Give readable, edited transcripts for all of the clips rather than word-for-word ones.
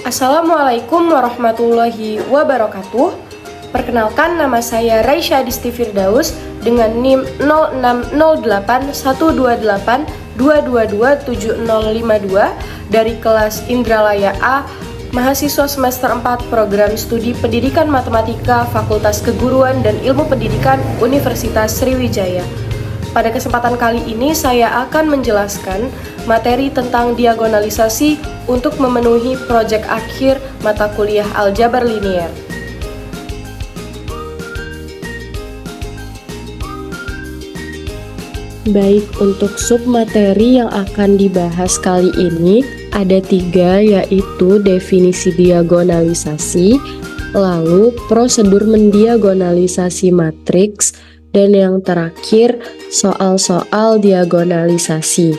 Assalamualaikum warahmatullahi wabarakatuh. Perkenalkan, nama saya Raisya Adisti Firdaus dengan NIM 06081282227052 dari kelas Indralaya A, mahasiswa semester 4 Program Studi Pendidikan Matematika Fakultas Keguruan dan Ilmu Pendidikan Universitas Sriwijaya. Pada kesempatan kali ini saya akan menjelaskan materi tentang diagonalisasi untuk memenuhi proyek akhir mata kuliah aljabar linier. Baik, untuk submateri yang akan dibahas kali ini ada 3, yaitu definisi diagonalisasi, lalu prosedur mendiagonalisasi matriks, dan yang terakhir soal-soal diagonalisasi.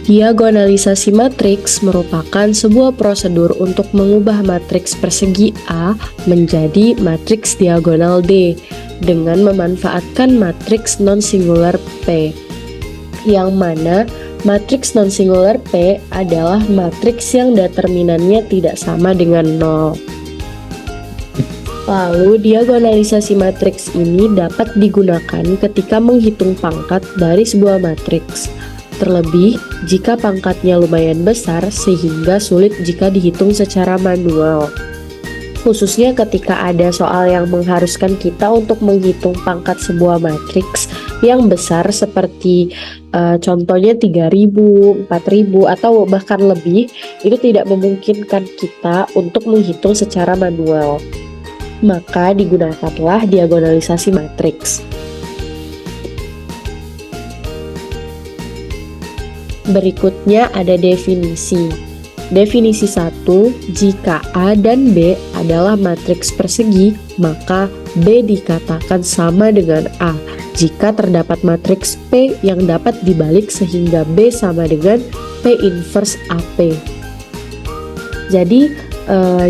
Diagonalisasi matriks merupakan sebuah prosedur untuk mengubah matriks persegi A menjadi matriks diagonal D dengan memanfaatkan matriks non-singular P, yang mana matriks non-singular P adalah matriks yang determinannya tidak sama dengan 0. Lalu, diagonalisasi matriks ini dapat digunakan ketika menghitung pangkat dari sebuah matriks, terlebih jika pangkatnya lumayan besar sehingga sulit jika dihitung secara manual. Khususnya ketika ada soal yang mengharuskan kita untuk menghitung pangkat sebuah matriks yang besar seperti contohnya 3.000, 4.000, atau bahkan lebih, itu tidak memungkinkan kita untuk menghitung secara manual. Maka digunakanlah diagonalisasi matriks. Berikutnya ada definisi. Definisi 1, jika A dan B adalah matriks persegi, maka B dikatakan sama dengan A jika terdapat matriks P yang dapat dibalik sehingga B sama dengan P inverse AP. Jadi,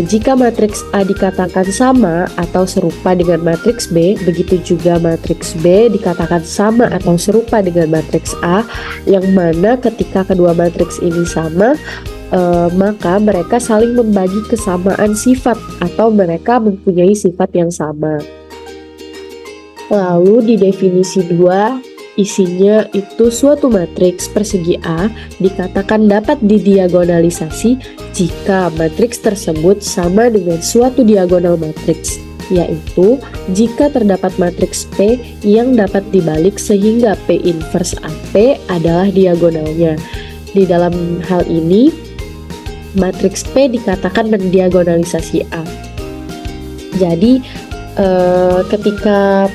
jika matriks A dikatakan sama atau serupa dengan matriks B, begitu juga matriks B dikatakan sama atau serupa dengan matriks A, yang mana ketika kedua matriks ini sama, maka mereka saling membagi kesamaan sifat atau mereka mempunyai sifat yang sama. Lalu di definisi 2, isinya itu suatu matriks persegi A dikatakan dapat didiagonalisasi jika matriks tersebut sama dengan suatu diagonal matriks, yaitu jika terdapat matriks P yang dapat dibalik sehingga P inverse AP adalah diagonalnya. Di dalam hal ini, matriks P dikatakan mendiagonalisasi A. Jadi, ketika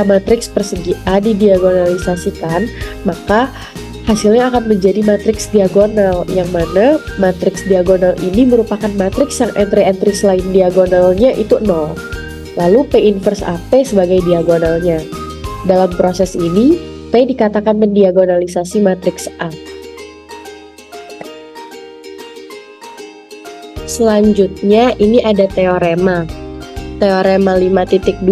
matriks persegi A didiagonalisasikan, maka hasilnya akan menjadi matriks diagonal, yang mana matriks diagonal ini merupakan matriks yang entry-entry selain diagonalnya itu 0. Lalu P inverse AP sebagai diagonalnya. Dalam proses ini, P dikatakan mendiagonalisasi matriks A. Selanjutnya ini ada teorema. Teorema 5.2.1,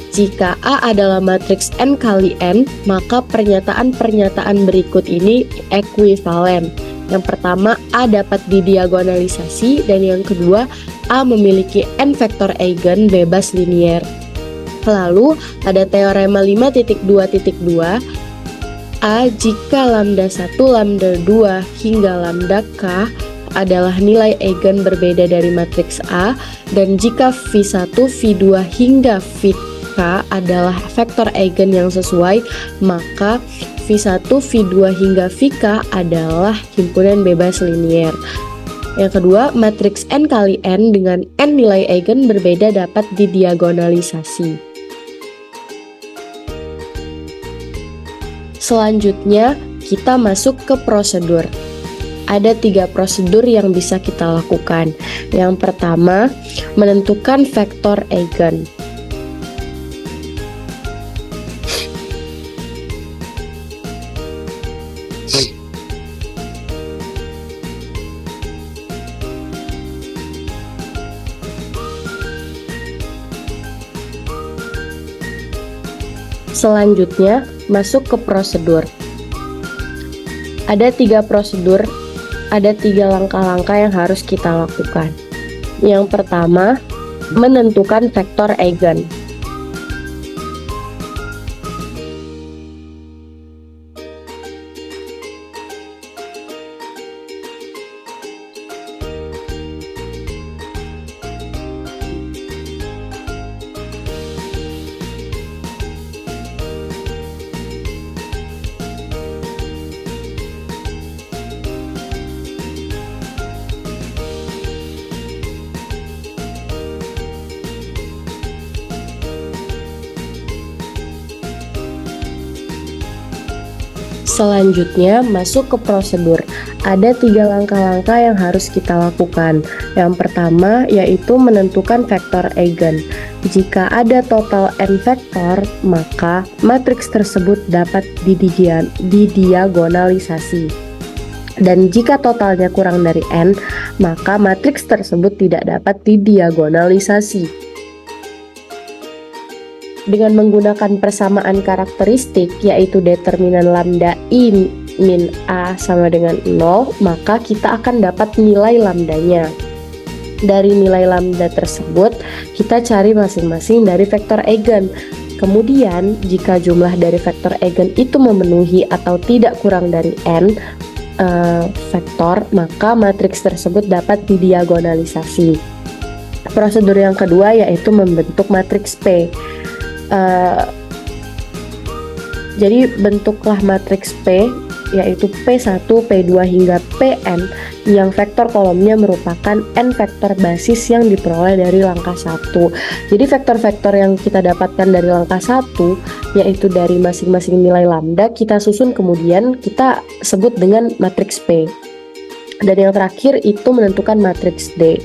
jika A adalah matriks n kali n, maka pernyataan-pernyataan berikut ini ekuivalen. Yang pertama, A dapat didiagonalisasi, dan yang kedua, A memiliki n vektor eigen bebas linier. Lalu, ada teorema 5.2.2, A jika lambda 1, lambda 2, hingga lambda k adalah nilai eigen berbeda dari matriks A, dan jika V1, V2, hingga Vk adalah vektor eigen yang sesuai, maka V1, V2, hingga Vk adalah himpunan bebas linier. Yang kedua, matriks n kali n dengan n nilai eigen berbeda dapat didiagonalisasi. Selanjutnya, kita masuk ke prosedur. Ada 3 prosedur yang bisa kita lakukan. Yang pertama, menentukan vektor eigen. Selanjutnya, masuk ke prosedur. Ada 3 prosedur, ada 3 langkah-langkah yang harus kita lakukan. Yang pertama, menentukan vektor eigen. Selanjutnya, masuk ke prosedur. Ada 3 langkah-langkah yang harus kita lakukan. Yang pertama, yaitu menentukan vektor eigen. Jika ada total n vektor, maka matriks tersebut dapat didiagonalisasi. Dan jika totalnya kurang dari n, maka matriks tersebut tidak dapat didiagonalisasi. Dengan menggunakan persamaan karakteristik, yaitu determinan lambda I min A sama dengan 0, maka kita akan dapat nilai lambdanya. Dari nilai lambda tersebut, kita cari masing-masing dari vektor eigen. Kemudian, jika jumlah dari vektor eigen itu memenuhi atau tidak kurang dari n vektor, maka matriks tersebut dapat didiagonalisasi. Prosedur yang kedua yaitu membentuk matriks P. Jadi bentuklah matriks P, yaitu P1, P2 hingga Pn yang vektor kolomnya merupakan n vektor basis yang diperoleh dari langkah 1. Jadi vektor-vektor yang kita dapatkan dari langkah 1, yaitu dari masing-masing nilai lambda, kita susun kemudian kita sebut dengan matriks P. Dan yang terakhir itu menentukan matriks D.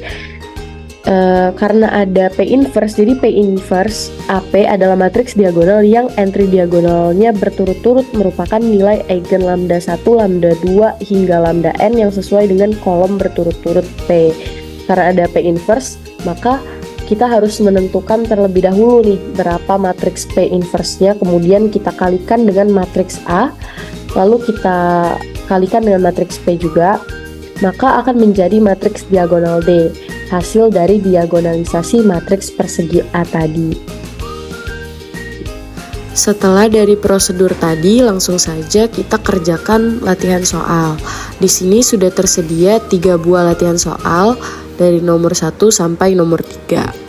Karena ada P inverse, jadi P inverse AP adalah matriks diagonal yang entry diagonalnya berturut-turut merupakan nilai eigen lambda 1, lambda 2 hingga lambda n yang sesuai dengan kolom berturut-turut P. Karena ada P inverse, maka kita harus menentukan terlebih dahulu nih berapa matriks P inverse-nya, kemudian kita kalikan dengan matriks A, lalu kita kalikan dengan matriks P juga, maka akan menjadi matriks diagonal D, hasil dari diagonalisasi matriks persegi A tadi. Setelah dari prosedur tadi, langsung saja kita kerjakan latihan soal. Di sini sudah tersedia 3 buah latihan soal dari nomor 1 sampai nomor 3.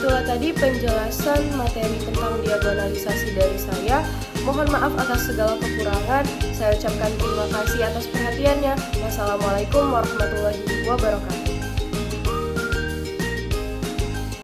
Itulah tadi penjelasan materi tentang diagonalisasi dari saya. Mohon maaf atas segala kekurangan. Saya ucapkan terima kasih atas perhatiannya. Wassalamualaikum warahmatullahi wabarakatuh.